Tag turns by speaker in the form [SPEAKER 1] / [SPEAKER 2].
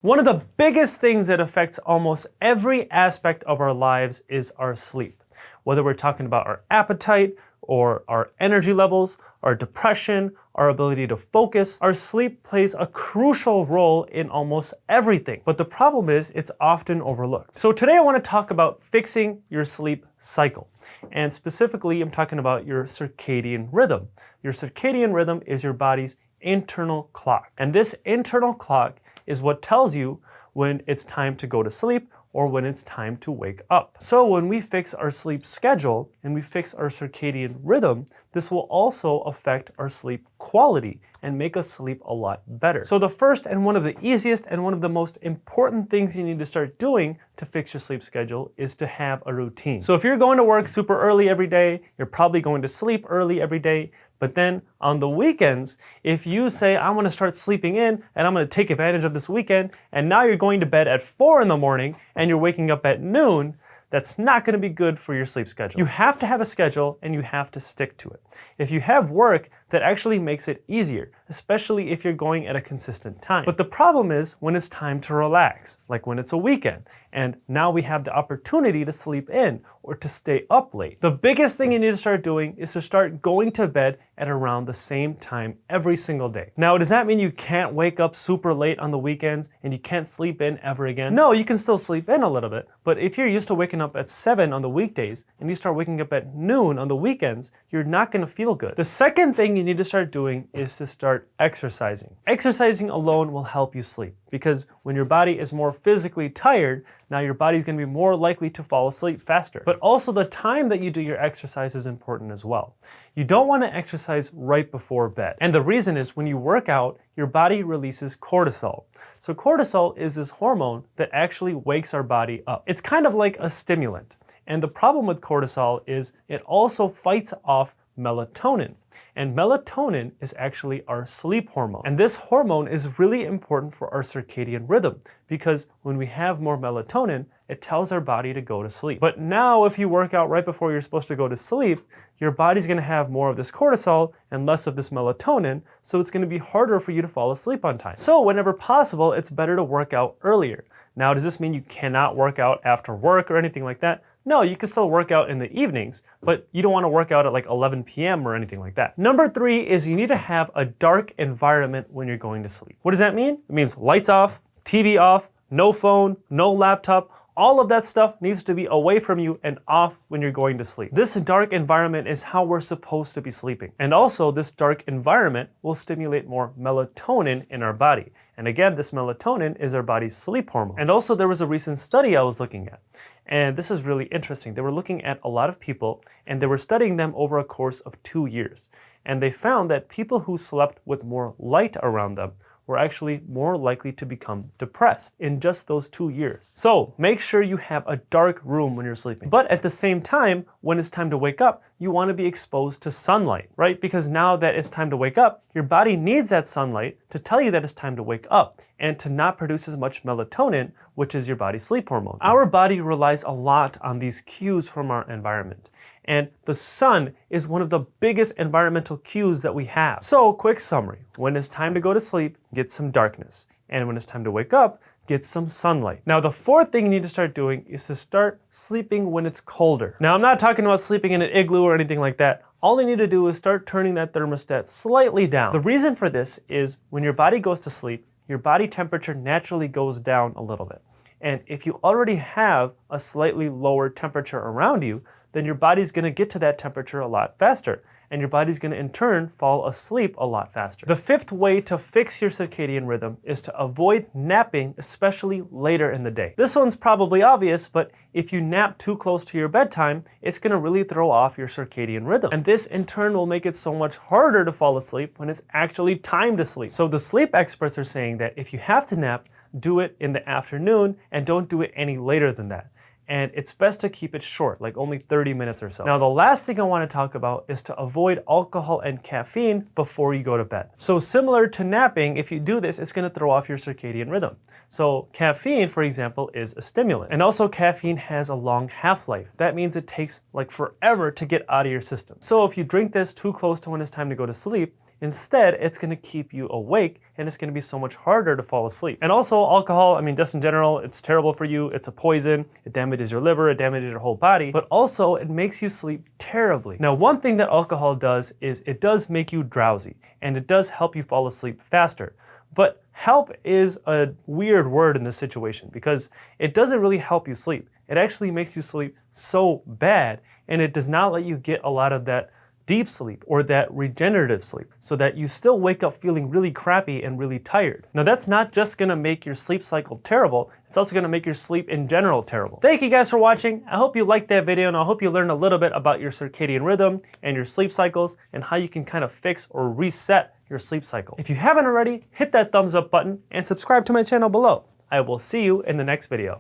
[SPEAKER 1] One of the biggest things that affects almost every aspect of our lives is our sleep. Whether we're talking about our appetite or our energy levels, our depression, our ability to focus, our sleep plays a crucial role in almost everything. But the problem is it's often overlooked. So today I want to talk about fixing your sleep cycle. And specifically, I'm talking about your circadian rhythm. Your circadian rhythm is your body's internal clock. And this internal clock is what tells you when it's time to go to sleep or when it's time to wake up. So when we fix our sleep schedule and we fix our circadian rhythm, this will also affect our sleep quality and make us sleep a lot better. So the first and one of the easiest and one of the most important things you need to start doing to fix your sleep schedule is to have a routine. So if you're going to work super early every day, you're probably going to sleep early every day. But then on the weekends, if you say, I want to start sleeping in and I'm going to take advantage of this weekend, and now you're going to bed at 4 in the morning and you're waking up at noon, that's not going to be good for your sleep schedule. You have to have a schedule and you have to stick to it. If you have work, that actually makes it easier, especially if you're going at a consistent time. But the problem is when it's time to relax, like when it's a weekend, and now we have the opportunity to sleep in or to stay up late. The biggest thing you need to start doing is to start going to bed at around the same time every single day. Now, does that mean you can't wake up super late on the weekends and you can't sleep in ever again? No, you can still sleep in a little bit, but if you're used to waking up at 7 on the weekdays and you start waking up at noon on the weekends, you're not gonna feel good. The second thing you need to start doing is to start exercising. Exercising alone will help you sleep because when your body is more physically tired, now your body's gonna be more likely to fall asleep faster. But also the time that you do your exercise is important as well. You don't wanna exercise right before bed. And the reason is when you work out, your body releases cortisol. So cortisol is this hormone that actually wakes our body up. It's kind of like a stimulant. And the problem with cortisol is it also fights off melatonin. And melatonin is actually our sleep hormone. And this hormone is really important for our circadian rhythm because when we have more melatonin, it tells our body to go to sleep. But now if you work out right before you're supposed to go to sleep, your body's gonna have more of this cortisol and less of this melatonin, so it's gonna be harder for you to fall asleep on time. So whenever possible, it's better to work out earlier. Now, does this mean you cannot work out after work or anything like that? No, you can still work out in the evenings, but you don't want to work out at like 11 p.m. or anything like that. Number 3 is you need to have a dark environment when you're going to sleep. What does that mean? It means lights off, TV off, no phone, no laptop. All of that stuff needs to be away from you and off when you're going to sleep. This dark environment is how we're supposed to be sleeping. And also, this dark environment will stimulate more melatonin in our body. And again, this melatonin is our body's sleep hormone. And also, there was a recent study I was looking at. And this is really interesting. They were looking at a lot of people and they were studying them over a course of 2 years. And they found that people who slept with more light around them were actually more likely to become depressed in just those 2 years. So make sure you have a dark room when you're sleeping. But at the same time, when it's time to wake up, you want to be exposed to sunlight, right? Because now that it's time to wake up, your body needs that sunlight to tell you that it's time to wake up and to not produce as much melatonin, which is your body's sleep hormone. Our body relies a lot on these cues from our environment. And the sun is one of the biggest environmental cues that we have. So, quick summary. When it's time to go to sleep, get some darkness. And when it's time to wake up, get some sunlight. Now, the fourth thing you need to start doing is to start sleeping when it's colder. Now, I'm not talking about sleeping in an igloo or anything like that. All you need to do is start turning that thermostat slightly down. The reason for this is when your body goes to sleep, your body temperature naturally goes down a little bit. And if you already have a slightly lower temperature around you, then your body's gonna get to that temperature a lot faster. And your body's gonna in turn fall asleep a lot faster. The fifth way to fix your circadian rhythm is to avoid napping, especially later in the day. This one's probably obvious, but if you nap too close to your bedtime, it's gonna really throw off your circadian rhythm. And this in turn will make it so much harder to fall asleep when it's actually time to sleep. So the sleep experts are saying that if you have to nap, do it in the afternoon and don't do it any later than that. And it's best to keep it short, like only 30 minutes or so. Now, the last thing I want to talk about is to avoid alcohol and caffeine before you go to bed. So similar to napping, if you do this, it's going to throw off your circadian rhythm. So caffeine, for example, is a stimulant. And also caffeine has a long half-life. That means it takes like forever to get out of your system. So if you drink this too close to when it's time to go to sleep, Instead, it's going to keep you awake and it's going to be so much harder to fall asleep. And also alcohol, I mean, just in general, it's terrible for you. It's a poison. It damages your liver. It damages your whole body. But also it makes you sleep terribly. Now, one thing that alcohol does is it does make you drowsy and it does help you fall asleep faster. But help is a weird word in this situation because it doesn't really help you sleep. It actually makes you sleep so bad and it does not let you get a lot of that deep sleep or that regenerative sleep so that you still wake up feeling really crappy and really tired. Now that's not just gonna make your sleep cycle terrible, it's also gonna make your sleep in general terrible. Thank you guys for watching. I hope you liked that video and I hope you learned a little bit about your circadian rhythm and your sleep cycles and how you can kind of fix or reset your sleep cycle. If you haven't already, hit that thumbs up button and subscribe to my channel below. I will see you in the next video.